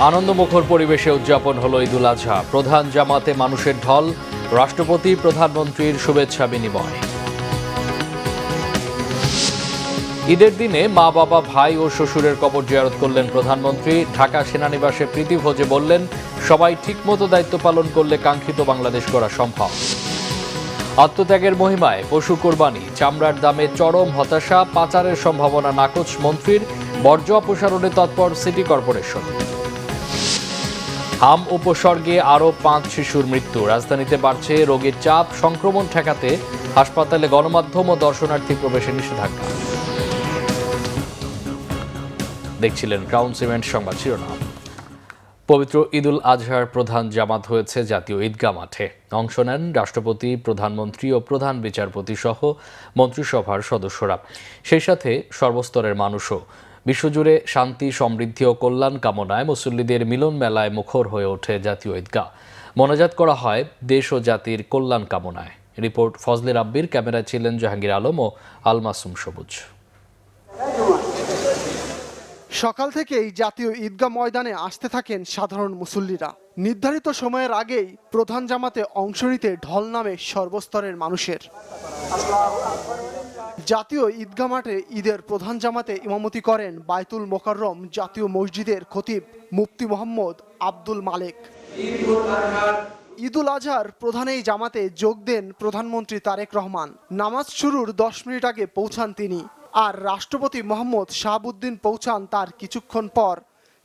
আনন্দমুখর পরিবেশে উদযাপন হলো ঈদুল আজহা। প্রধান জামাতে মানুষের ঢল, রাষ্ট্রপতি প্রধানমন্ত্রীর শুভেচ্ছা বিনিময়। ঈদের দিনে মা বাবা ভাই ও শ্বশুরের কবর জিয়ারত করলেন প্রধানমন্ত্রী। ঢাকা সেনানিবাসে প্রীতিভোজে বললেন, সবাই ঠিকমতো দায়িত্ব পালন করলে কাঙ্ক্ষিত বাংলাদেশ গড়া সম্ভব। আত্মত্যাগের মহিমায় পশু কোরবানি, চামড়ার দামে চরম হতাশা, পাচারের সম্ভাবনা নাকচ মন্ত্রীর, বর্জ্য অপসারণে তৎপর সিটি কর্পোরেশন। হাম উপসর্গে আরও 5 শিশুর মৃত্যু। রাজধানীতে বাড়ছে রোগীর চাপ, সংক্রমণ ঠেকাতে হাসপাতালে গণমাধ্যম ও দর্শনার্থী প্রবেশে নিষেধাজ্ঞা। দেখছিলেন ক্রাউন সিমেন্ট সংবাদ শিরোনাম। পবিত্র ঈদুল আজহার প্রধান জামাত হয়েছে জাতীয় ঈদগাহ মাঠে। অংশ নেন রাষ্ট্রপতি, প্রধানমন্ত্রী ও প্রধান বিচারপতি সহ মন্ত্রিসভার সদস্যরা। সেই সাথে সর্বস্তরের মানুষও। বিশ্বজুড়ে শান্তি, সমৃদ্ধি ও কল্যাণ কামনায় মুসল্লিদের মিলন মেলায় মুখর হয়ে ওঠে জাতীয় ঈদগাহ। মোনাজাত করা হয় দেশ ও জাতির কল্যাণ কামনায়। রিপোর্ট ফজলে রাব্বির, ক্যামেরায় ছিলেন জাহাঙ্গীর আলম ও আল মাসুম সবুজ। সকাল থেকেই জাতীয় ঈদগাহ ময়দানে আসতে থাকেন সাধারণ মুসল্লিরা। নির্ধারিত সময়ের আগেই প্রধান জামাতে অংশ নিতে ঢল নামে সর্বস্তরের মানুষের। জাতীয় ঈদগাহ মাঠে ঈদের প্রধান জামাতে ইমামতি করেন বায়তুল মোকাররম জাতীয় মসজিদের খতিব মুফতি মোহাম্মদ আব্দুল মালেক। ঈদুল আজহার প্রধান এই জামাতে যোগ দেন প্রধানমন্ত্রী তারেক রহমান। নামাজ শুরুর 10 মিনিট আগে পৌঁছান তিনি, আর রাষ্ট্রপতি মোহাম্মদ শাহাবুদ্দিন পৌঁছান তার কিছুক্ষণ পর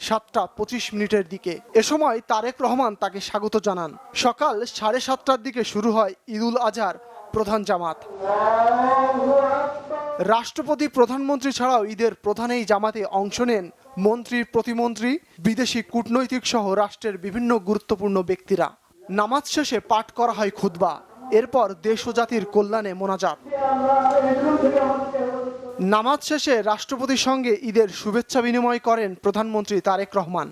7:25 দিকে। এ সময় তারেক রহমান তাকে স্বাগত জানান। সকাল 7:30টার দিকে শুরু হয় ঈদুল আজহার প্রধান জামাত। রাষ্ট্রপতি, প্রধানমন্ত্রী ছাড়াও ঈদের প্রধান এই জামাতে অংশ নেন মন্ত্রী, প্রতিমন্ত্রী, বিদেশি কূটনৈতিক সহ রাষ্ট্রের বিভিন্ন গুরুত্বপূর্ণ ব্যক্তিরা। নামাজ শেষে পাঠ করা হয় খুতবা, এরপর দেশ ও জাতির কল্যাণে মোনাজাত। নামাজ শেষে রাষ্ট্রপতির সঙ্গে ঈদের শুভেচ্ছা বিনিময় করেন প্রধানমন্ত্রী তারেক রহমান।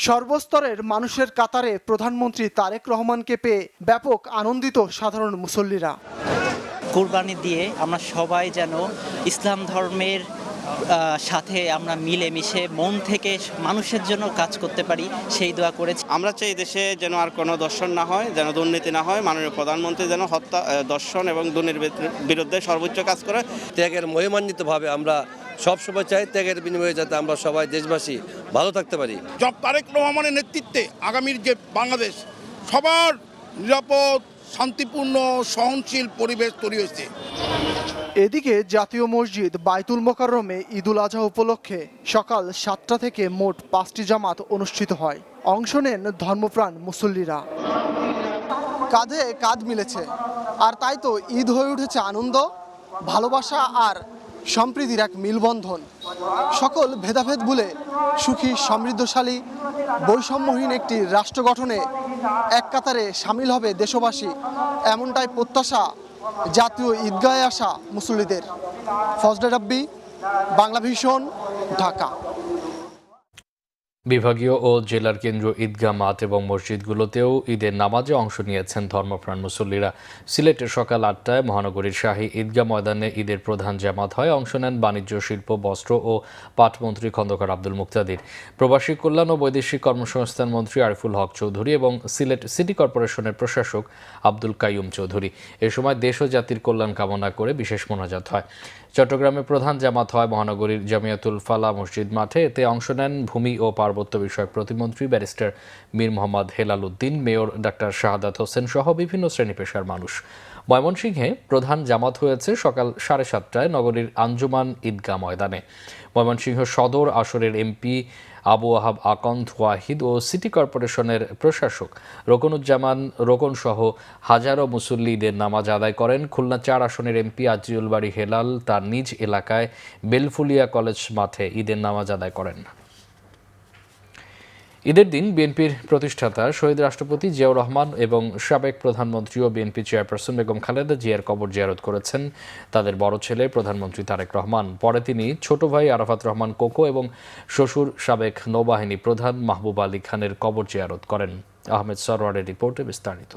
সর্বস্তরের মানুষের কাতারে প্রধানমন্ত্রী তারেক রহমানকে পেয়ে ব্যাপক আনন্দিত সাধারণ মুসল্লিরা। কুরবানি দিয়ে আমরা সবাই যেন ইসলাম ধর্মের সাথে আমরা মিলেমিশে মন থেকে মানুষের জন্য কাজ করতে পারি, সেই দোয়া করেছি। আমরা চাই দেশে যেন আর কোনো দর্শন না হয়, যেন দুর্নীতি না হয়। মাননীয় প্রধানমন্ত্রী যেন হত্যা, দর্শন এবং দুর্নীতির বিরুদ্ধে সর্বোচ্চ কাজ করে। ত্যাগের মহিমান্বিতভাবে আমরা সবসময় চাই ত্যাগের বিনিময়ে যাতে আমরা সবাই দেশবাসী ভালো থাকতে পারি। তারেক রহমানের নেতৃত্বে আগামীর যে বাংলাদেশ, সবার নিরাপদ, শান্তিপূর্ণ, সহনশীল পরিবেশ তৈরি হয়েছে। এদিকে জাতীয় মসজিদ বায়তুল মোকাররমে ঈদুল আজহা উপলক্ষে সকাল 7টা থেকে মোট 5টি জামাত অনুষ্ঠিত হয়। অংশ নেন ধর্মপ্রাণ মুসল্লিরা। কাঁধে কাঁধ মিলেছে, আর তাই তো ঈদ হয়ে উঠেছে আনন্দ, ভালোবাসা আর সম্প্রীতির এক মিলবন্ধন। সকল ভেদাভেদ ভুলে সুখী, সমৃদ্ধশালী, বৈষম্যহীন একটি রাষ্ট্র গঠনে এক কাতারে সামিল হবে দেশবাসী, এমনটাই প্রত্যাশা জাতীয় ঈদগাহে আসা মুসল্লিদের। ফজলে রাব্বি, বাংলা ভিশন, ঢাকা। বিভাগীয় ও জেলার কেন্দ্রীয় ঈদগাহ মাঠ এবং মসজিদগুলোতেও ঈদের নামাজে অংশ নিয়েছেন ধর্মপ্রাণ মুসল্লিরা। সিলেটে সকাল 8টায় মহানগরীর শাহী ঈদগাহ ময়দানে ঈদের প্রধান জামাত হয়। অংশ নেন বাণিজ্য, শিল্প, বস্ত্র ও পাটমন্ত্রী খন্দকার আব্দুল মুক্তাদির, প্রবাসী কল্যাণ ও বৈদেশিক কর্মসংস্থান মন্ত্রী আরিফুল হক চৌধুরী এবং সিলেট সিটি কর্পোরেশনের প্রশাসক আব্দুল কাইয়ুম চৌধুরী। এ সময় দেশ ও জাতির কল্যাণ কামনা করে বিশেষ মোনাজাত হয়। চট্টগ্রামে প্রধান জামাত হয় মহানগরীর জামিয়াতুল ফালাহ মসজিদ মাঠে। এতে অংশ নেন ভূমি ও পার্বত্য বিষয়ক প্রতিমন্ত্রী barrister Mir Mohammad Helal Uddin, mayor doctor Shahadat Hossain সহ বিভিন্ন শ্রেণী পেশার মানুষ। ময়মনসিংহে প্রধান জামাত হয়েছে সকাল 7:30টায় নগরীর আঞ্জুমান ঈদগাহ ময়দানে। ময়মনসিংহ সদর আসরের এমপি আবু আহাব আকন্দ ওয়াহিদ ও সিটি কর্পোরেশনের প্রশাসক রোকনুজ্জামান রোকন সহ হাজারো মুসল্লি ঈদের নামাজ আদায় করেন। খুলনা 4 আসনের এমপি আজিউল বাড়ি হেলাল তার নিজ এলাকায় বেলফুলিয়া কলেজ মাঠে ঈদের নামাজ আদায় করেন। ঈদের দিন বিএনপির প্রতিষ্ঠাতা শহীদ রাষ্ট্রপতি জিয়াউর রহমান এবং সাবেক প্রধানমন্ত্রী ও বিএনপি চেয়ারপারসন বেগম খালেদা জিয়ার কবর জিয়ারত করেছেন তাদের বড় ছেলে প্রধানমন্ত্রী তারেক রহমান। পরে তিনি ছোট ভাই আরাফাত রহমান কোকো এবং শ্বশুর সাবেক নৌবাহিনী প্রধান মাহবুব আলী খানের কবর জিয়ারত করেন। আহমেদ সরওয়ারের রিপোর্টে বিস্তারিত।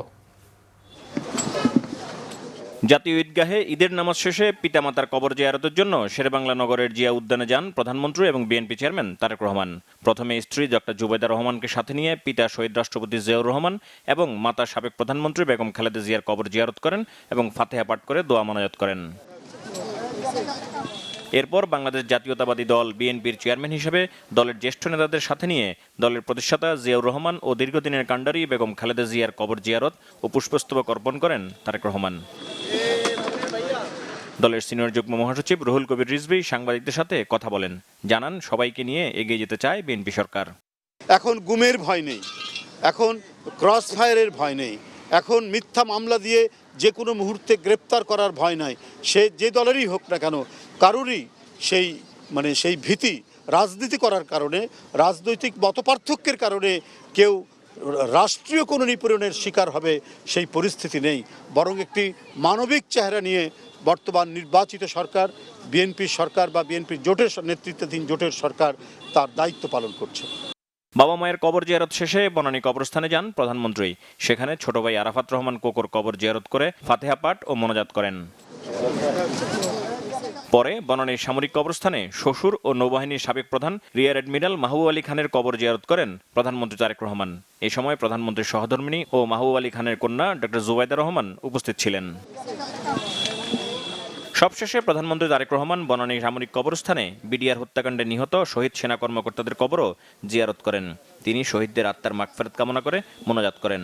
জাতীয় ঈদগাহে ঈদের নামাজ শেষে পিতামাতার কবর জিয়ারতের জন্য শেরেবাংলা নগরের জিয়া উদ্যানে যান প্রধানমন্ত্রী এবং বিএনপি চেয়ারম্যান তারেক রহমান। প্রথমে স্ত্রী ডক্টর জুবাইদা রহমানকে সাথে নিয়ে পিতা শহীদ রাষ্ট্রপতি জিয়াউর রহমান এবং মাতা সাবেক প্রধানমন্ত্রী বেগম খালেদা জিয়ার কবর জিয়ারত করেন এবং ফাতিহা পাঠ করে দোয়া মোনাজাত করেন। এরপর বাংলাদেশ জাতীয়তাবাদী দল বিএনপির চেয়ারম্যান হিসেবে দলের জ্যেষ্ঠ নেতাদের সাথে নিয়ে দলের প্রতিষ্ঠাতা জিয়াউর রহমান ও দীর্ঘদিনের কাণ্ডারি বেগম খালেদা জিয়ার কবর জিয়ারত ও পুষ্পস্তবক অর্পণ করেন তারেক রহমান। দলের সিনিয়র যুগ্ম মহাসচিব রুহুল কবির রিজভী সাংবাদিকদের সাথে কথা বলেন, জানান সবাইকে নিয়ে এগিয়ে যেতে চায় বিএনপি সরকার। এখন গুমের ভয় নেই, এখন ক্রস ফায়ারের ভয় নেই, এখন মিথ্যা মামলা দিয়ে যে কোনো মুহূর্তে গ্রেপ্তার করার ভয় নাই। সে যে দলেরই হোক না কেন, কারোরই সেই ভীতি রাজনীতি করার কারণে, রাজনৈতিক মতপার্থক্যের কারণে কেউ রাষ্ট্রীয় কোনো নিপীড়নের শিকার হবে সেই পরিস্থিতি নেই। বরং একটি মানবিক চেহারা নিয়ে বর্তমান নির্বাচিত সরকার, বিএনপি সরকার বা বিএনপির জোটের নেতৃত্বাধীন জোটের সরকার তার দায়িত্ব পালন করছে। বাবা মায়ের কবর জিয়ারত শেষে বনানী কবরস্থানে যান প্রধানমন্ত্রী। সেখানে ছোট ভাই আরাফাত রহমান কোকর কবর জিয়ারত করে ফাতিহা পাঠ ও মোনাজাত করেন। পরে বনানীর সামরিক কবরস্থানে শ্বশুর ও নৌবাহিনীর সাবেক প্রধান রিয়ার অ্যাডমিরাল মাহবুব আলী খানের কবর জিয়ারত করেন প্রধানমন্ত্রী তারেক রহমান। এ সময় প্রধানমন্ত্রীর সহধর্মিণী ও মাহবুব আলী খানের কন্যা ডক্টর জুবাইদা রহমান উপস্থিত ছিলেন। সবশেষে প্রধানমন্ত্রী তারেক রহমান বনানী সামরিক কবরস্থানে বিডিআর হত্যাকাণ্ডে নিহত শহীদ সেনা কর্মকর্তাদের কবরও জিয়ারত করেন। তিনি শহীদদের আত্মার মাগফিরাত কামনা করে মোনাজাত করেন।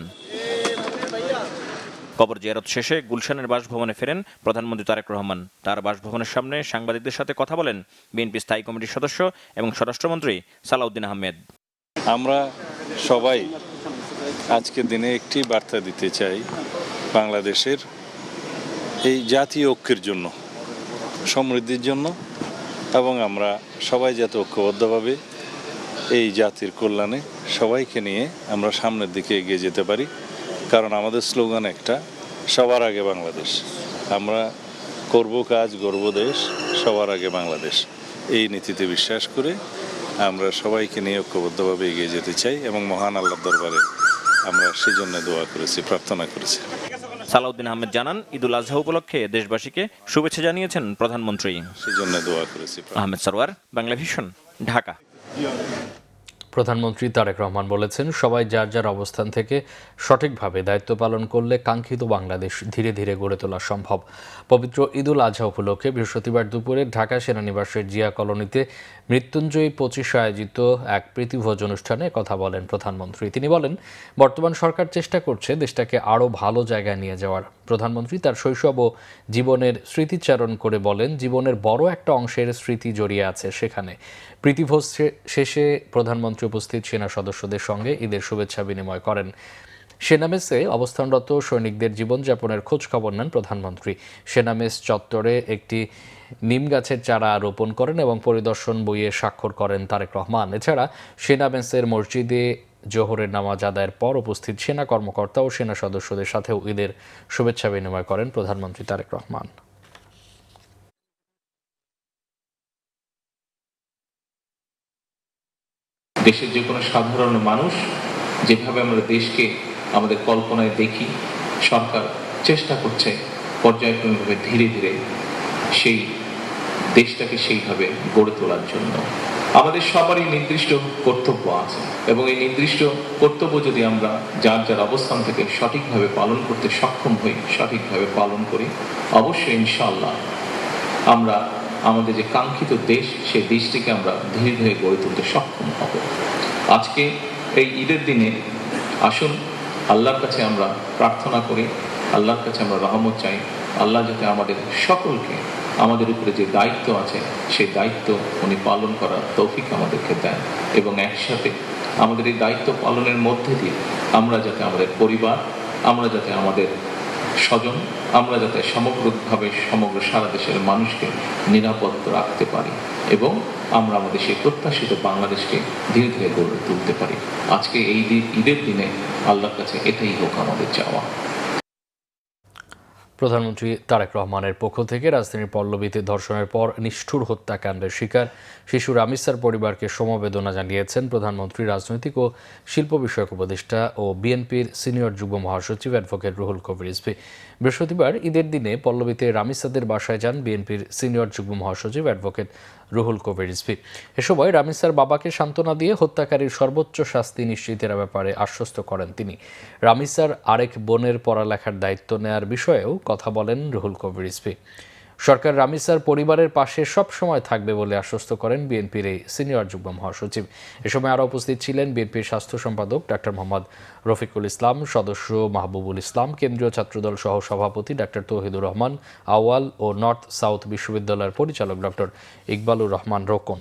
কবর জিয়ারত শেষে গুলশানের বাসভবনে ফেরেন প্রধানমন্ত্রী তারেক রহমান। তার বাসভবনের সামনে সাংবাদিকদের সাথে কথা বলেন বিএনপি স্থায়ী কমিটির সদস্য এবং স্বরাষ্ট্রমন্ত্রী সালাউদ্দিন আহমেদ। আমরা সবাই আজকের দিনে একটি বার্তা দিতে চাই, বাংলাদেশের এই জাতীয় ঐক্যের জন্য, সমৃদ্ধির জন্য, এবং আমরা সবাই যাতে ঐক্যবদ্ধভাবে এই জাতির কল্যাণে সবাইকে নিয়ে আমরা সামনের দিকে এগিয়ে যেতে পারি। কারণ আমাদের স্লোগান একটা, সবার আগে বাংলাদেশ। আমরা করব কাজ, গর্ব দেশ, সবার আগে বাংলাদেশ। এই নীতিতে বিশ্বাস করে আমরা সবাইকে নিয়ে ঐক্যবদ্ধভাবে এগিয়ে যেতে চাই এবং মহান আল্লাহর দরবারে আমরা সেজন্য দোয়া করেছি, প্রার্থনা করেছি। সালাউদ্দিন আহমেদ জানান, ঈদুল আজহা উপলক্ষে দেশবাসীকে শুভেচ্ছা জানিয়েছেন প্রধানমন্ত্রী। সেজন্য দোয়া করেছি। আহমেদ সরওয়ার, বাংলা ভিশন, ঢাকা। প্রধানমন্ত্রী তারেক রহমান বলেছেন, সবাই যার যার অবস্থান থেকে সঠিকভাবে দায়িত্ব পালন করলে কাঙ্ক্ষিত বাংলাদেশ ধীরে ধীরে গড়ে তোলা সম্ভব। পবিত্র ঈদুল আজহা উপলক্ষে বৃহস্পতিবার দুপুরে ঢাকা সেনানিবাসের জিয়া কলোনিতে মৃত্যুঞ্জয়ী 25 আয়োজিত এক প্রীতিভোজ অনুষ্ঠানে কথা বলেন প্রধানমন্ত্রী। তিনি বলেন, বর্তমান সরকার চেষ্টা করছে দেশটাকে আরও ভালো জায়গায় নিয়ে যাওয়ার। প্রধানমন্ত্রী তার শৈশব ও জীবনের স্মৃতিচারণ করে বলেন, জীবনের বড় একটা অংশের স্মৃতি জড়িয়ে আছে সেখানে। প্রীতিভোজ শেষে প্রধানমন্ত্রী উপস্থিত সেনা সদস্যদের সঙ্গে ঈদের শুভেচ্ছা বিনিময় করেন। সেনামেসে অবস্থানরত সৈনিকদের জীবনযাপনের খোঁজ খবর নেন প্রধানমন্ত্রী। সেনামেস চত্বরে একটি নিম গাছের চারা রোপণ করেন এবং পরিদর্শন বইয়ে স্বাক্ষর করেন তারেক রহমান। এছাড়া সেনামেসের মসজিদে জোহরের নামাজ আদায়ের পর উপস্থিত সেনা কর্মকর্তা ও সেনা সদস্যদের সাথেও ঈদের শুভেচ্ছা বিনিময় করেন প্রধানমন্ত্রী তারেক রহমান। দেশের যে কোনো সাধারণ মানুষ যেভাবে আমরা দেশকে আমাদের কল্পনায় দেখি, সরকার চেষ্টা করছে পর্যায়ক্রমিকভাবে ধীরে ধীরে সেই দেশটাকে সেইভাবে গড়ে তোলার জন্য। আমাদের সবারই নির্দিষ্ট কর্তব্য আছে এবং এই নির্দিষ্ট কর্তব্য যদি আমরা যার যার অবস্থান থেকে সঠিকভাবে পালন করতে সক্ষম হই, সঠিকভাবে পালন করি, অবশ্যই ইনশাআল্লাহ আমরা আমাদের যে কাঙ্ক্ষিত দেশ, সেই দেশটিকে আমরা ধীরে ধীরে গড়ে তুলতে সক্ষম হব। আজকে এই ঈদের দিনে আসুন আল্লাহর কাছে আমরা প্রার্থনা করি, আল্লাহর কাছে আমরা রহমত চাই। আল্লাহ যাতে আমাদের সকলকে আমাদের উপরে যে দায়িত্ব আছে সেই দায়িত্ব উনি পালন করার তৌফিক আমাদেরকে দেন এবং একসাথে আমাদের এই দায়িত্ব পালনের মধ্যে দিয়ে আমরা যাতে আমাদের পরিবার, আমরা যাতে আমাদের স্বজন, আমরা যাতে সমগ্রভাবে সমগ্র সারা দেশের মানুষকে নিরাপদ রাখতে পারি এবং আমরা আমাদের সেই প্রত্যাশিত বাংলাদেশকে ধীরে ধীরে গড়ে তুলতে পারি। আজকে এই ঈদের দিনে আল্লাহর কাছে এটাই হোক আমাদের চাওয়া। প্রধানমন্ত্রী তারেক রহমানের পক্ষ থেকে রাজধানীর পল্লবীতে ধর্ষণের পর নিষ্ঠুর হত্যাকাণ্ডের শিকার শিশু রামিসার পরিবারকে সমবেদনা জানিয়েছেন প্রধানমন্ত্রী, রাজনৈতিক ও শিল্প বিষয়ক উপদেষ্টা ও বিএনপির সিনিয়র যুগ্ম মহাসচিব অ্যাডভোকেট রুহুল কবির রিজভী। বৃহস্পতিবার ঈদের দিনে পল্লবীতে রামিসাদের বাসায় যান বিএনপির সিনিয়র যুগ্ম মহাসচিব অ্যাডভোকেট রুহুল কবির রিজভী। এ সময় রামিসার বাবাকে সান্ত্বনা দিয়ে হত্যাকারীর সর্বোচ্চ শাস্তি নিশ্চিতের ব্যাপারে আশ্বস্ত করেন তিনি। রামিসার আরেক বোনের পড়ালেখার দায়িত্ব নেয়ার বিষয়েও কথা বলেন রুহুল কবির রিজভী। সরকার রামিসার পরিবারের পাশে সব সময় থাকবে বলে আশ্বস্ত করেন বিএনপির এই সিনিয়র যুগ্ম মহাসচিব। এ সময় আরও উপস্থিত ছিলেন বিএনপির স্বাস্থ্য সম্পাদক ডাক্তার মোহাম্মদ রফিকুল ইসলাম, সদস্য মাহবুবুল ইসলাম, কেন্দ্রীয় ছাত্রদল সহ সভাপতি ডাক্তার তৌহিদুর রহমান আউয়াল ও নর্থ সাউথ বিশ্ববিদ্যালয়ের পরিচালক ডক্টর ইকবালুর রহমান রোকন।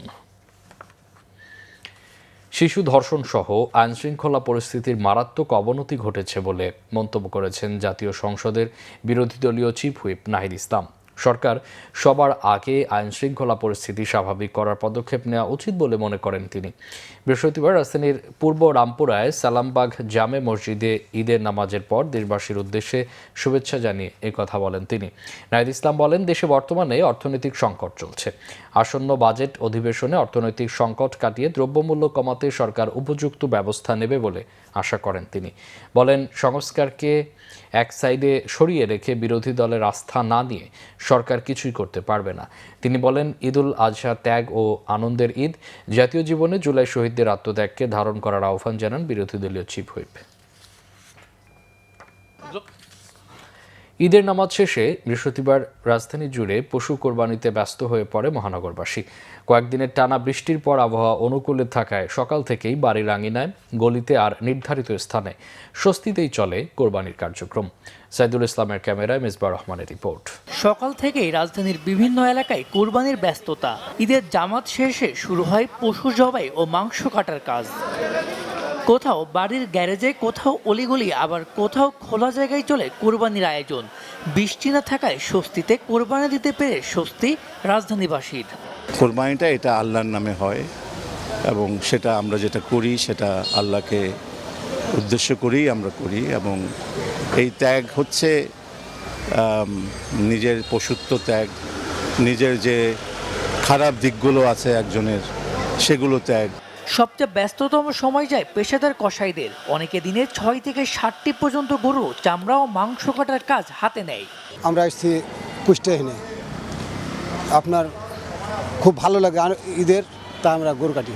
শিশু ধর্ষণ সহ আইনশৃঙ্খলা পরিস্থিতির মারাত্মক অবনতি ঘটেছে বলে মন্তব্য করেছেন জাতীয় সংসদের বিরোধী দলীয় চিফ হুইপ নাহিদ ইসলাম। সরকার সবার আগে আইনশৃঙ্খলা পরিস্থিতি স্বাভাবিক করার পদক্ষেপ নেওয়া উচিত বলে মনে করেন তিনি। বৃহস্পতিবার রাজধানীর পূর্ব রামপুরায় সালামবাগ জামে মসজিদে ঈদের নামাজের পর দেশবাসীর উদ্দেশ্যে শুভেচ্ছা জানিয়ে কথা বলেন তিনি। নাহিদ ইসলাম বলেন, দেশে বর্তমানে অর্থনৈতিক সংকট চলছে। আসন্ন বাজেট অধিবেশনে অর্থনৈতিক সংকট কাটিয়ে দ্রব্যমূল্য কমাতে সরকার উপযুক্ত ব্যবস্থা নেবে বলে আশা করেন তিনি। বলেন, সংস্কারকে এক সাইডে সরিয়ে রেখে বিরোধী দলের আস্থা না নিয়ে সরকার কিছুই করতে পারবে না। তিনি বলেন, ঈদুল আজহা ত্যাগ ও আনন্দের ঈদ। জাতীয় জীবনে জুলাই শহীদদের আত্মত্যাগকে ধারণ করার আহ্বান জানান বিরোধী দলীয় চিফ হুইপ। ঈদের নামাজ শেষে বৃহস্পতিবার রাজধানী জুড়ে পশু কোরবানিতে ব্যস্ত হয়ে পড়ে মহানগরবাসী। কয়েকদিনের টানা বৃষ্টির পর আবহাওয়া অনুকূলে থাকায় সকাল থেকেই বাড়ির আঙিনায়, গলিতে আর নির্ধারিত স্থানে স্বস্তিতেই চলে কোরবানির কার্যক্রম। সাইদুল ইসলামের ক্যামেরায় মিসবাহ রহমানের রিপোর্ট। সকাল থেকেই রাজধানীর বিভিন্ন এলাকায় কোরবানির ব্যস্ততা। ঈদের জামাত শেষে শুরু হয় পশু জবাই ও মাংস কাটার কাজ। কোথাও বাড়ির গ্যারেজে, কোথাও অলিগলি, আবার কোথাও খোলা জায়গায় চলে কোরবানির আয়োজন। বৃষ্টি না থাকায় স্বস্তিতে কোরবানি দিতে পেরে স্বস্তি রাজধানীবাসীর। কোরবানিটা এটা আল্লাহর নামে হয় এবং সেটা আমরা যেটা করি সেটা আল্লাহকে উদ্দেশ্য করেই আমরা করি, এবং এই ত্যাগ হচ্ছে নিজের পশুত্ব ত্যাগ, নিজের যে খারাপ দিকগুলো আছে একজনের সেগুলো ত্যাগ। সবচেয়ে ব্যস্ততম সময় যায় পেশাদার কসাইদের। অনেকে দিনে 6 থেকে 7টি পর্যন্ত গরু চামড়া ও মাংস কাটার কাজ হাতে নেয়। আমরা এসেছি কুষ্টিয়াহিনে, আপনার খুব ভালো লাগে ঈদের, তা আমরা গরু কাটি।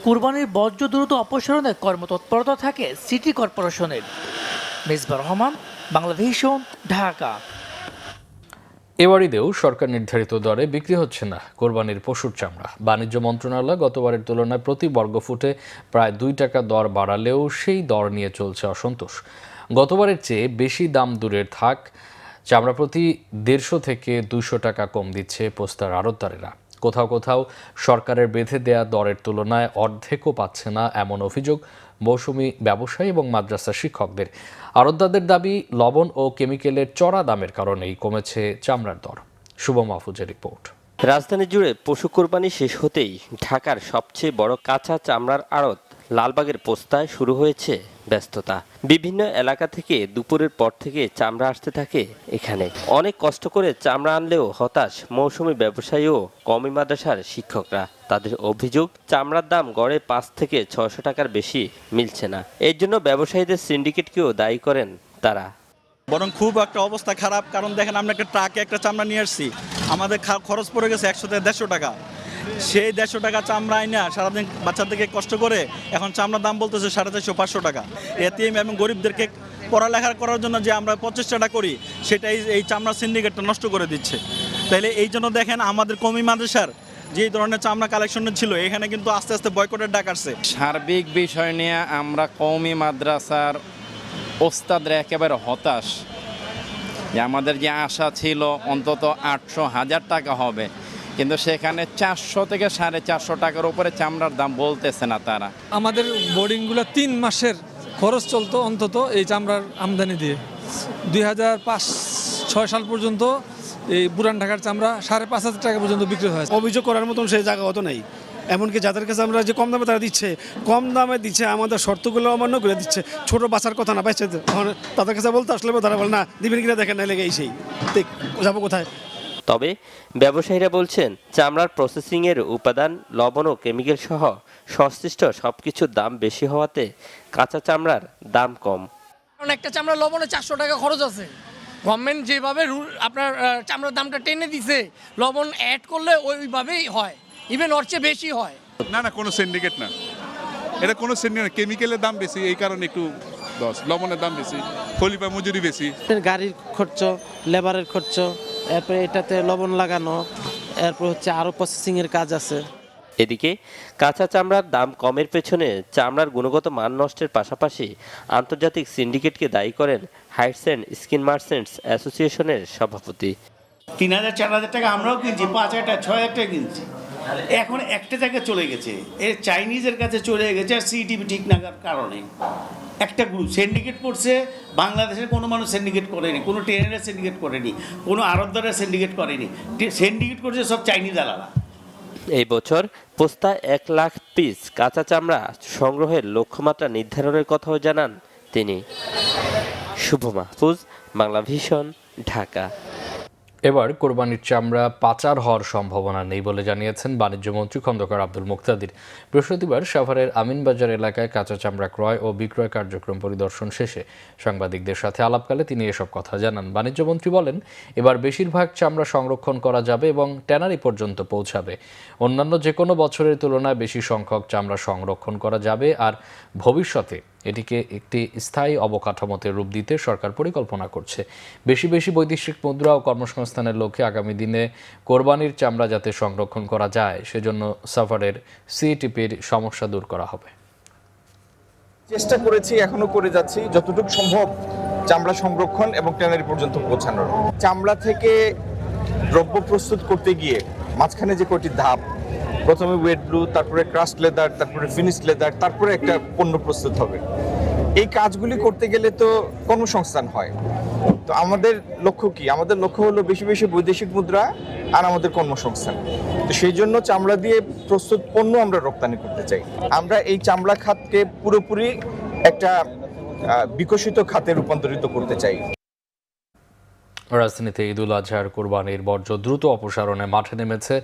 কুরবানির বর্জ্য দ্রুত অপসারণে কর্মতৎপরতা থাকে সিটি কর্পোরেশনের। মিসবাহ রহমান, বাংলাভিশন, ঢাকা। এবার ঈদেও সরকার নির্ধারিত দরে বিক্রি হচ্ছে না কোরবানির পশুর চামড়া। বাণিজ্য মন্ত্রণালয় গতবারের তুলনায় প্রতি বর্গফুটে প্রায় 2 টাকা দর বাড়ালেও সেই দর নিয়ে চলছে অসন্তোষ। গতবারের চেয়ে বেশি দাম দূরের থাক, চামড়া প্রতি 150 থেকে 200 টাকা কম দিচ্ছে পোস্তার আড়তদারেরা। কোথাও কোথাও সরকারের বেঁধে দেয়া দরের তুলনায় অর্ধেকও পাচ্ছে না, এমন অভিযোগ মৌসুমি ব্যবসায়ী এবং মাদ্রাসা শিক্ষকদের। আড়তদারদের দাবি, লবণ ও কেমিক্যালের চড়া দামের কারণেই কমেছে চামড়ার দর। শুভ মাহফুজের রিপোর্ট। রাজধানী জুড়ে পশু কোরবানি শেষ হতেই ঢাকার সবচেয়ে বড় কাঁচা চামড়ার আড়ত লালবাগের পোস্তায় শুরু হয়েছে ব্যস্ততা। বিভিন্ন এলাকা থেকে দুপুরের পর থেকে চামড়া আসতে থাকে এখানে। অনেক কষ্ট করে চামড়া আনলেও হতাশ মৌসুমি ব্যবসায়ী ও কওমি মাদ্রাসার শিক্ষকরা। তাদের অভিযোগ, চামড়ার দাম গড়ে 5 থেকে 600 টাকার বেশি মিলছে না। এর জন্য ব্যবসায়ীদের সিন্ডিকেটকেও দায়ী করেন তারা। বরং খুব একটা অবস্থা খারাপ, কারণ দেখেন আমরা একটা ট্রাকে একটা চামড়া নিয়ে আসছি, আমাদের খরচ পড়ে গেছে 100 থেকে 150 টাকা। সেই 150 টাকা চামড়া আইনা সারাদিন বাচ্চাদেরকে কষ্ট করে এখন চামড়ার দাম বলতেছে 450-500 টাকা। এতিম এবং গরিবদেরকে পড়ালেখা করার জন্য যে আমরা প্রচেষ্টাটা করি সেটাই এই চামড়া সিন্ডিকেটটা নষ্ট করে দিচ্ছে। তাইলে এই জন্য দেখেন আমাদের কওমি মাদ্রাসার যে ধরনের চামড়া কালেকশন ছিল, এখানে কিন্তু আস্তে আস্তে বয়কটের ডাক আসছে। সার্বিক বিষয় নিয়ে আমরা কওমি মাদ্রাসার ওস্তাদরা একেবারে হতাশ। যে আমাদের যে আশা ছিল অন্তত 800-1000 টাকা হবে, কিন্তু সেখানে 400 থেকে 450 টাকার উপরে চামড়ার দাম বলতেছে না তারা। আমাদের বোর্ডিংগুলো 3 মাসের খরচ চলতো অন্তত এই চামড়ার আমদানি দিয়ে। 2005-6 সাল পর্যন্ত এই পুরান ঢাকার চামড়া 5,500 টাকা পর্যন্ত বিক্রি হয়। অভিযোগ করার মতন সেই জায়গা হতো নাই, এমনকি যাদের কাছে আমরা যে কম দামে তারা দিচ্ছে, কম দামে দিচ্ছে, আমাদের শর্তগুলো অমান্য করে দিচ্ছে। ছোট বাচ্চার কথা না পাইছে, তাদের কাছে বলতে আসলে তারা বলে না দিবেন কিনা দেখেন না লেগে সেই যাবো কোথায়। তবে ব্যবসায়ীরা বলছেন চামড়ার প্রসেসিংয়ের উপাদান, লবণ ও কেমিক্যাল সহ সংশ্লিষ্ট সবকিছুর দাম বেশি হওয়াতে কাঁচা চামড়ার দাম কম। কারণ একটা চামড়া লবণে 400 টাকা খরচ আছে। গভর্নমেন্ট যেভাবে আপনার চামড়ার দামটা টেনে দিছে, লবণ অ্যাড করলে ওইভাবেই হয়, ইভেন ওর চেয়ে বেশি হয়। না কোনো সিন্ডিকেট না, এটা কোনো সিন্ডিকেট। কেমিক্যালের দাম বেশি, এই কারণে একটু লবণের দাম বেশি, খলিফা মজুরি বেশি। গাড়ির খরচ, লেবারের খরচ, এরপরে এটাতে লবণ লাগানো, এরপর হচ্ছে আরও প্রসেসিংয়ের কাজ আছে। এদিকে কাঁচা চামড়ার দাম কমের পেছনে চামড়ার গুণগত মান নষ্টের পাশাপাশি আন্তর্জাতিক সিন্ডিকেটকে দায়ী করেন হাইটস অ্যান্ড স্কিন মার্চেন্টস অ্যাসোসিয়েশনের সভাপতি। 3000-4000 টাকা আমরাও কিনছি, 5000-6000 টাকা কিনছি, এখন একটা জায়গায় চলে গেছে, এর চাইনিজের কাছে চলে গেছে। আর সিটিভি ঠিক না কারণে একটা গ্রুপ সিন্ডিকেট করছে। বাংলাদেশের কোনো মানুষ সিন্ডিকেট করেনি, কোনো ট্রেনারের সিন্ডিকেট করেনি, কোনো আড়তদারের সিন্ডিকেট করেনি, সিন্ডিকেট করছে সব চাইনিজ আলাদা। এই বছর পোস্তা 1 লাখ পিস কাঁচা চামড়া সংগ্রহের লক্ষ্যমাত্রা নির্ধারণের কথাও জানান তিনি। শুভ মাহফুজ, বাংলা ভিশন, ঢাকা। এবার কোরবানির চামড়া পাচার হওয়ার সম্ভাবনা নেই বলে জানিয়েছেন বাণিজ্যমন্ত্রী খন্দকার আব্দুল মুক্তাদির। বৃহস্পতিবার সাভারের আমিনবাজার এলাকায় কাঁচা চামড়া ক্রয় ও বিক্রয় কার্যক্রম পরিদর্শন শেষে সাংবাদিকদের সাথে আলাপকালে তিনি এসব কথা জানান। বাণিজ্যমন্ত্রী বলেন, এবার বেশিরভাগ চামড়া সংরক্ষণ করা যাবে এবং ট্যানারি পর্যন্ত পৌঁছাবে। অন্যান্য যে কোনো বছরের তুলনায় বেশি সংখ্যক চামড়া সংরক্ষণ করা যাবে আর ভবিষ্যতে এটিকে একটি স্থায়ী অবকাঠামোতে রূপ দিতে সরকার পরিকল্পনা করছে। বেশি বেশি বৈদেশিক মুদ্রা ও কর্মসংস্থানের লক্ষ্যে আগামী দিনে কোরবানির চামড়া যাতে সংরক্ষণ করা যায় সেজন্য সাভারের সিটিপির সমস্যা দূর করা হবে। চেষ্টা করেছি, এখনো করে যাচ্ছি যতটুকু সম্ভব চামড়া সংরক্ষণ এবং ট্যানারি পর্যন্ত পৌঁছানোর। চামড়া থেকে দ্রব্য প্রস্তুত করতে গিয়ে মাঝখানে যে কয়টি ধাপ, প্রথমে ওয়েট ব্লু, তারপরে ক্রাস্ট লেদার, তারপরে ফিনিশড লেদার, তারপরে একটা পণ্য প্রস্তুত হবে। এই কাজগুলি করতে গেলে তো কর্মসংস্থান হয়। তো আমাদের লক্ষ্য কি? আমাদের লক্ষ্য হলো বেশি বেশি বৈদেশিক মুদ্রা আর আমাদের কর্মসংস্থান। তো সেই জন্য চামড়া দিয়ে প্রস্তুত পণ্য আমরা রপ্তানি করতে চাই। আমরা এই চামড়া খাতকে পুরোপুরি একটা বিকশিত খাতে রূপান্তরিত করতে চাই। রাজধানীতে ঈদুল আজহার কোরবানির বর্জ্য দ্রুত অপসারণে মাঠে নেমেছে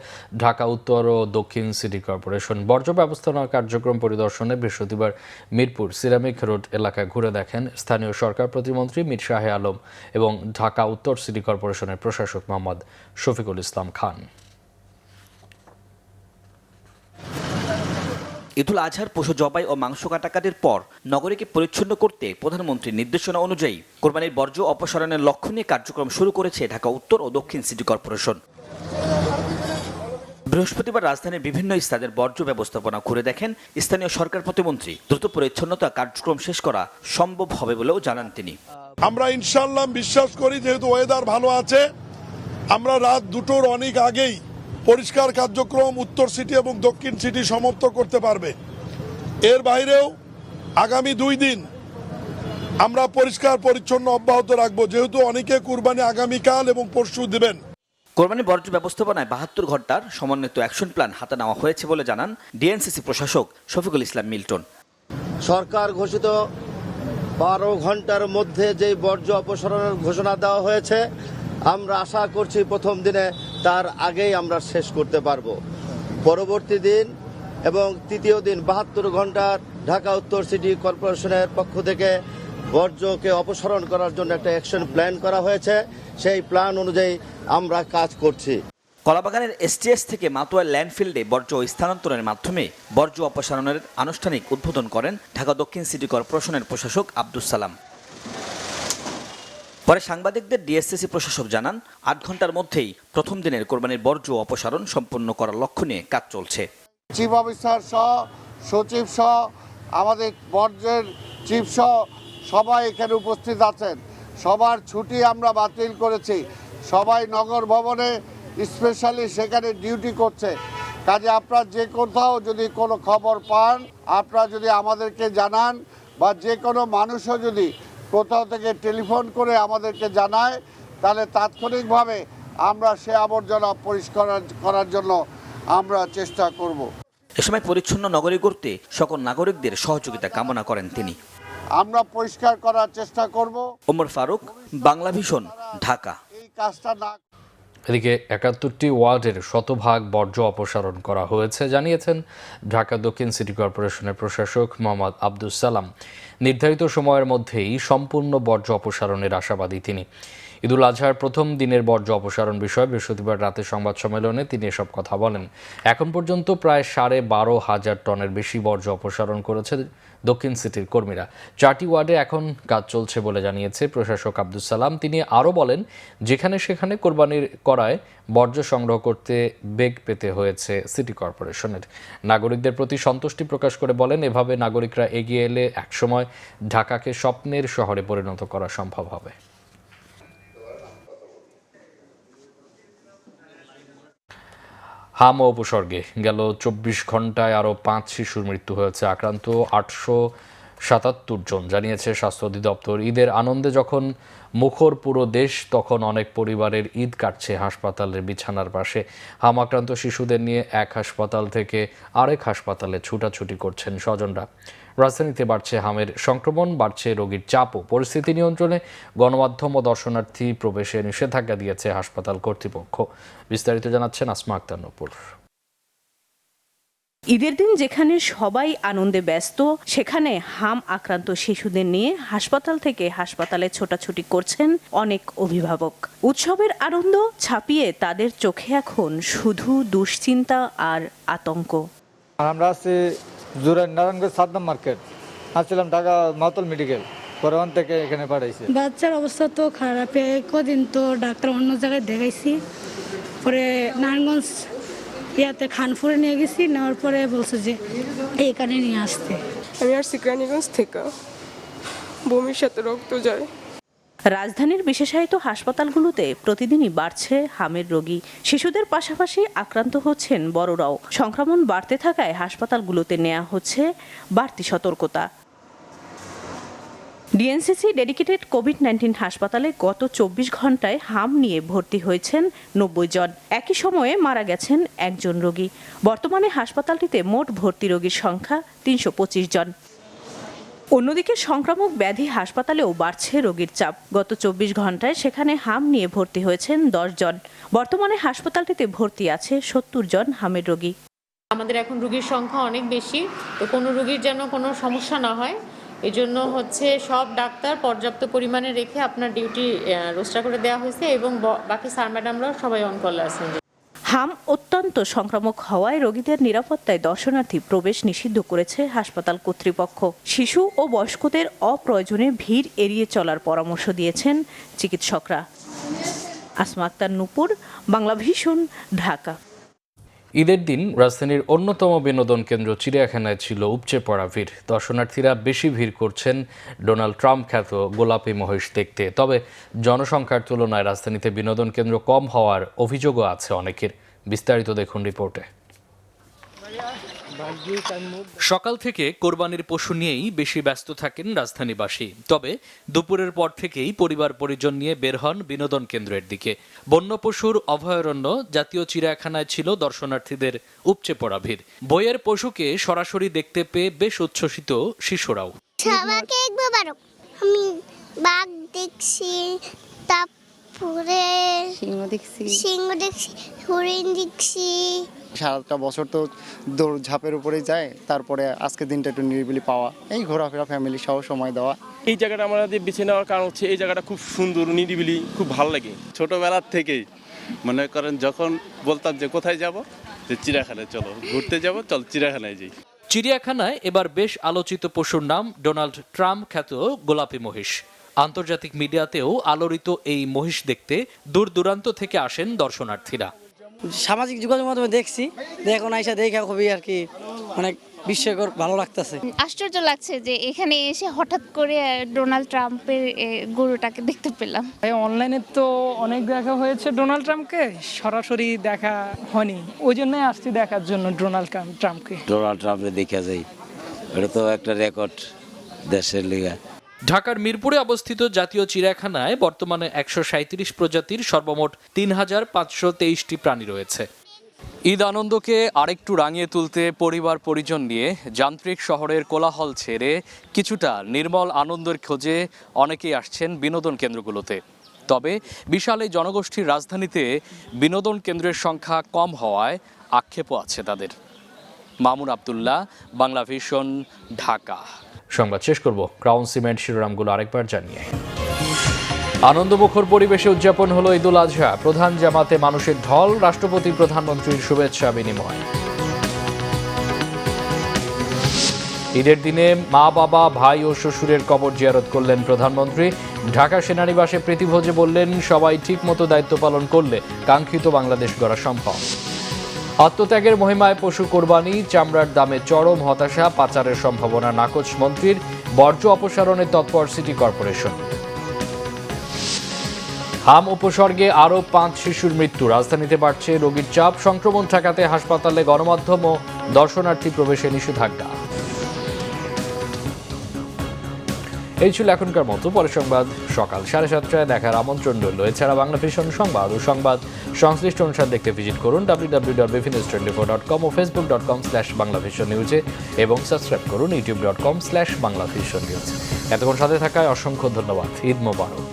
ঢাকা উত্তর ও দক্ষিণ সিটি কর্পোরেশন। বর্জ্য ব্যবস্থাপনা কার্যক্রম পরিদর্শনে বৃহস্পতিবার মিরপুর সিরামিক রোড এলাকায় ঘুরে দেখেন স্থানীয় সরকার প্রতিমন্ত্রী মীর শাহে আলম এবং ঢাকা উত্তর সিটি কর্পোরেশনের প্রশাসক মোহাম্মদ শফিকুল ইসলাম খান। ঈদুল আজহার পশু জবাই ও মাংস কাটাকাটির পর নগরীকে পরিচ্ছন্ন করতে প্রধানমন্ত্রীর নির্দেশনা অনুযায়ী কোরবানির বর্জ্য অপসারণের লক্ষ্য নিয়ে কার্যক্রম শুরু করেছে ঢাকা উত্তর ও দক্ষিণ সিটি কর্পোরেশন। বৃহস্পতিবার রাজধানীর বিভিন্ন স্থানের বর্জ্য ব্যবস্থাপনা ঘুরে দেখেন স্থানীয় সরকার প্রতিমন্ত্রী। দ্রুত পরিচ্ছন্নতা কার্যক্রম শেষ করা সম্ভব হবে বলেও জানান তিনি। আমরা ইনশাআল্লাহ বিশ্বাস করি, যেহেতু ওয়েদার ভালো আছে, আমরা রাত 2টোর অনেক আগেই পরিষ্কার কার্যক্রম উত্তর সিটি এবং দক্ষিণ সিটি সমাপ্ত করতে পারবে। এর বাইরেও আগামী 2 দিন আমরা পরিষ্কার পরিচ্ছন্ন অব্যাহত রাখবো, যেহেতু অনেকে কুরবানি আগামীকাল এবং পরশু দিবেন। কোরবানির বর্জ্য ব্যবস্থাপনায় 72 ঘন্টার সমন্বিত অ্যাকশন প্ল্যান হাতে নেওয়া হয়েছে বলে জানান ডিএনসিসি প্রশাসক শফিকুল ইসলাম মিল্টন। সরকার ঘোষিত 12 ঘন্টার মধ্যে যে বর্জ্য অপসারণের ঘোষণা দেওয়া হয়েছে, আমরা আশা করছি প্রথম দিনে তার আগেই আমরা শেষ করতে পারবো। পরবর্তী দিন এবং তৃতীয় দিন 72 ঘন্টার ঢাকা উত্তর সিটি কর্পোরেশনের পক্ষ থেকে বর্জ্যকে অপসারণ করার জন্য একটা অ্যাকশন প্ল্যান করা হয়েছে। সেই প্ল্যান অনুযায়ী আমরা কাজ করছি। কলাবাগানের এসটিএস থেকে মাতোয়া ল্যান্ডফিল্ডে বর্জ্য স্থানান্তরের মাধ্যমে বর্জ্য অপসারণের আনুষ্ঠানিক উদ্বোধন করেন ঢাকা দক্ষিণ সিটি কর্পোরেশনের প্রশাসক আব্দুস সালাম। পরে সাংবাদিকদের ডিএসসিসি প্রশাসক জানান 8 ঘন্টার মধ্যেই প্রথম দিনের কোরবানির বর্জ্য অপসারণ সম্পন্ন করার লক্ষ্য নিয়ে কাজ চলছে। চিফ অফিসার সহ, সচিব সহ, আমাদের বর্জ্যের চিফ সহ সবাই এখানে উপস্থিত আছেন। সবার ছুটি আমরা বাতিল করেছি। সবাই নগর ভবনে স্পেশালি সেখানে ডিউটি করছে। কাজে আপনারা যে কোথাও যদি কোনো খবর পান, আপনারা যদি আমাদেরকে জানান, বা যে কোনো মানুষও যদি কোথাও থেকে টেলিফোন করে আমাদেরকে জানায়, তাহলে তাৎক্ষণিকভাবে আমরা সে আবর্জনা পরিষ্কার করার জন্য আমরা চেষ্টা করব। এ সময় পরিচ্ছন্ন নগরী করতে সকল নাগরিকদের সহযোগিতা কামনা করেন তিনি। আমরা পরিষ্কার করার চেষ্টা করব। ওমর ফারুক, বাংলা ভিশন, ঢাকা। এই কাজটা না এদিকে ৭১টি ওয়ার্ডের শতভাগ বর্জ্য অপসারণ করা হয়েছে জানিয়েছেন ঢাকা দক্ষিণ সিটি কর্পোরেশনের প্রশাসক মোহাম্মদ আব্দুস সালাম। নির্ধারিত সময়ের মধ্যেই সম্পূর্ণ বর্জ্য অপসারণের আশাবাদী তিনি। ঈদুল আজহার প্রথম দিনের বর্জ্য অপসারণ বিষয়ে বৃহস্পতিবার রাতে সংবাদ সম্মেলনে তিনি এসব কথা বলেন। এখন পর্যন্ত প্রায় ১২,৫০০ টনের বেশি বর্জ্য অপসারণ করেছে দক্ষিণ সিটির কর্মীরা। 4টি ওয়ার্ডে এখন কাজ চলছে বলে জানিয়েছে প্রশাসক আব্দুস সালাম। তিনি আরও বলেন, যেখানে সেখানে কোরবানির করায় বর্জ্য সংগ্রহ করতে বেগ পেতে হয়েছে সিটি কর্পোরেশনের। নাগরিকদের প্রতি সন্তুষ্টি প্রকাশ করে বলেন, এভাবে নাগরিকরা এগিয়ে এলে একসময় ঢাকাকে স্বপ্নের শহরে পরিণত করা সম্ভব হবে। হাম ও উপসর্গে গেল ২৪ ঘন্টায় আরও ৫ শিশুর মৃত্যু হয়েছে। আক্রান্ত ৮৭৭ জন, জানিয়েছে স্বাস্থ্য অধিদপ্তর। ঈদের আনন্দে যখন মুখর পুরো দেশ, তখন অনেক পরিবারের ঈদ কাটছে হাসপাতালের বিছানার পাশে। হাম আক্রান্ত শিশুদের নিয়ে এক হাসপাতাল থেকে আরেক হাসপাতালে ছুটাছুটি করছেন স্বজনরা। রাজধানীতে বাড়ছে হামের সংক্রমণ, বাড়ছে রোগীর চাপও। পরিস্থিতি নিয়ন্ত্রণে গণমাধ্যম ও দর্শনার্থী প্রবেশে নিষেধাজ্ঞা দিয়েছে হাসপাতাল কর্তৃপক্ষ। বিস্তারিত জানাচ্ছেন আসমা আক্তার নূপুর। ঈদের দিন যেখানে সবাই আনন্দে ব্যস্ত, সেখানে হাম আক্রান্ত শিশুদের নিয়ে হাসপাতাল থেকে হাসপাতালে ছোটাছুটি করছেন অনেক অভিভাবক। উৎসবের আনন্দ ছাপিয়ে তাদের চোখে এখন শুধু দুশ্চিন্তা আর আতঙ্ক। আমরা আছি জুরাইন নারায়ণগঞ্জ সাদ্দাম মার্কেট, আসছিলাম ঢাকা মাতল মেডিকেল, পরে ওখান থেকে এখানে পাঠাইছে। বাচ্চার অবস্থা তো খারাপ, কদিন তো ডাক্তার অন্য জায়গায় দেখাইছি, পরে নারায়ণগঞ্জ ইয়াতে খানপুরে নিয়ে গেছি, নেওয়ার পরে বলছে যে এইখানে নিয়ে আসতে। আমি আর সিকরানীগঞ্জ থেকে, বমির সাথে রক্ত যায়। রাজধানীর বিশেষায়িত হাসপাতালগুলোতে প্রতিদিনই বাড়ছে হামের রোগী। শিশুদের পাশাপাশি আক্রান্ত হচ্ছেন বড়রাও। সংক্রমণ বাড়তে থাকায় হাসপাতালগুলোতে নেওয়া হচ্ছে বাড়তি সতর্কতা। ডিএনসিসি ডেডিকেটেড কোভিড-19 হাসপাতালে গত ২৪ ঘন্টায় হাম নিয়ে ভর্তি হয়েছেন ৯০ জন। একই সময়ে মারা গেছেন একজন রোগী। বর্তমানে হাসপাতালটিতে মোট ভর্তি রোগীর সংখ্যা ৩২৫ জন। অন্যদিকে সংক্রামক ব্যাধি হাসপাতালেও বাড়ছে রোগীর চাপ। গত ২৪ ঘন্টায় সেখানে হাম নিয়ে ভর্তি হয়েছেন ১০ জন। বর্তমানে হাসপাতালটিতে ভর্তি আছে ৭০ জন হামের রোগী। আমাদের এখন রোগীর সংখ্যা অনেক বেশি, তো কোনো রোগীর যেন কোনো সমস্যা না হয়, এজন্য হচ্ছে সব ডাক্তার পর্যাপ্ত পরিমাণে রেখে আপনার ডিউটি রোস্টার করে দেওয়া হয়েছে এবং বাকি স্যার ম্যাডামরাও সবাই অন কল আছেন। হাম অত্যন্ত সংক্রামক হওয়ায় রোগীদের নিরাপত্তায় দর্শনার্থী প্রবেশ নিষিদ্ধ করেছে হাসপাতাল কর্তৃপক্ষ। শিশু ও বয়স্কদের অপ্রয়োজনে ভিড় এড়িয়ে চলার পরামর্শ দিয়েছেন চিকিৎসকরা। আসমা আক্তার নূপুর, বাংলা ভিশন, ঢাকা। ঈদের দিন রাজধানীর অন্যতম বিনোদন কেন্দ্র চিড়িয়াখানায় ছিল উপচে পড়া ভিড়। দর্শনার্থীরা বেশি ভিড় করছেন ডোনাল্ড ট্রাম্প খ্যাত গোলাপি মহিষ দেখতে। তবে জনসংখ্যার তুলনায় রাজধানীতে বিনোদন কেন্দ্র কম হওয়ার অভিযোগও আছে অনেকের। বিস্তারিত দেখুন রিপোর্টে। সকাল থেকে কোরবানির পশু নিয়েই বেশি ব্যস্ত থাকেন রাজধানীবাসী। তবে দুপুরের পর থেকেই পরিবার পরিজন নিয়ে বের হন বিনোদন কেন্দ্রের দিকে। বন্য পশুর অভয়ারণ্য জাতীয় চিড়িয়াখানায় ছিল দর্শনার্থীদের উপচে পড়া ভিড়। বইয়ের পশুকে সরাসরি দেখতে পেয়ে বেশ উচ্ছ্বসিত শিশুরাও। আমি বাঘ দেখছি, তারপরে সিংহ দেখছি, হরিণ দেখছি। সারাটা বছর তো দৌড় ঝাঁপের উপরেই যায়, তারপরে আজকে দিনটা একটু নিরিবিলি পাওয়া, এই ঘোরাফেরা ফ্যামিলি সহ সময় দেওয়া। এই জায়গাটা আমাদের বেছে নেওয়ার কারণ হচ্ছে এই জায়গাটা খুব সুন্দর, নিরিবিলি, খুব ভালো লাগে। ছোটবেলার থেকেই মনে করেন যখন বলতাম যে কোথায় যাব, যে চিড়িয়াখানায় চলো, ঘুরতে যাব, চল চিড়িয়াখানায় যাই। চিড়িয়াখানায় এবার বেশ আলোচিত পশুর নাম ডোনাল্ড ট্রাম্প খ্যাত গোলাপি মহিষ। আন্তর্জাতিক মিডিয়াতেও আলোড়িত এই মহিষ দেখতে দূর দূরান্ত থেকে আসেন দর্শনার্থীরা। সামাজিক যোগাযোগ মাধ্যমে দেখছি, এখন আইসা দেখা খুবই আর কি অনেক বিস্ময়কর, ভালো লাগতেছে। আশ্চর্য লাগছে যে এখানে এসে হঠাৎ করে ডোনাল্ড ট্রাম্পের গরুটাকে দেখতে পেলাম। অনলাইনে তো অনেক দেখা হয়েছে ডোনাল্ড ট্রাম্পকে, সরাসরি দেখা হয়নি, ওই জন্যই আসছি দেখার জন্য ডোনাল্ড ট্রাম্পকে। ডোনাল্ড ট্রাম্পে দেখা যায়, এটা তো একটা রেকর্ড দেশের লিগা। ঢাকার মিরপুরে অবস্থিত জাতীয় চিড়িয়াখানায় বর্তমানে ১৩৭ প্রজাতির সর্বমোট ৩৫২৩টি প্রাণী রয়েছে। ঈদ আনন্দকে আরেকটু রাঙিয়ে তুলতে পরিবার পরিজন নিয়ে যান্ত্রিক শহরের কোলাহল ছেড়ে কিছুটা নির্মল আনন্দের খোঁজে অনেকেই আসছেন বিনোদন কেন্দ্রগুলোতে। তবে বিশাল এই জনগোষ্ঠীর রাজধানীতে বিনোদন কেন্দ্রের সংখ্যা কম হওয়ায় আক্ষেপও আছে তাদের। মামুন আব্দুল্লাহ, বাংলা ভিশন, ঢাকা। সংবাদ শেষ করব ক্রাউন সিমেন্ট শিরোনামগুলো আরেকবার জানিয়ে। আনন্দমুখর পরিবেশে উদযাপন হলো ঈদুল আজহা। প্রধান জামাতে মানুষের ঢল, রাষ্ট্রপতি প্রধানমন্ত্রীর শুভেচ্ছা বিনিময়। ঈদের দিনে মা বাবা, ভাই ও শ্বশুরের কবর জিয়ারত করলেন প্রধানমন্ত্রী। ঢাকা সেনানিবাসে প্রীতিভোজে বললেন, সবাই ঠিক মতো দায়িত্ব পালন করলে কাঙ্ক্ষিত বাংলাদেশ গড়া সম্ভব। আত্মত্যাগের মহিমায় পশু কোরবানি, চামড়ার দামে চরম হতাশা, পাচারের সম্ভাবনা নাকচ মন্ত্রীর। বর্জ্য অপসারণে তৎপর সিটি কর্পোরেশন। হাম উপসর্গে আরও 5 শিশুর মৃত্যু, রাজধানীতে বাড়ছে রোগীর চাপ। সংক্রমণ ঠেকাতে হাসপাতালে গণমাধ্যম ও দর্শনার্থী প্রবেশে নিষেধাজ্ঞা। এই ছিল এখনকার মতো। পরে সংবাদ সকাল 7:30টায় দেখার আমন্ত্রণ রইল। এছাড়া বাংলা ভিশন সংবাদ ও সংবাদ সংশ্লিষ্ট অনুষ্ঠান দেখতে ভিজিট করুন www.bfnews24.com ও facebook.com/banglavisionnews এবং সাবস্ক্রাইব করুন youtube.com/banglavisionnews। এতক্ষণ সাথে থাকায় অসংখ্য ধন্যবাদ। ঈদ মোবারক।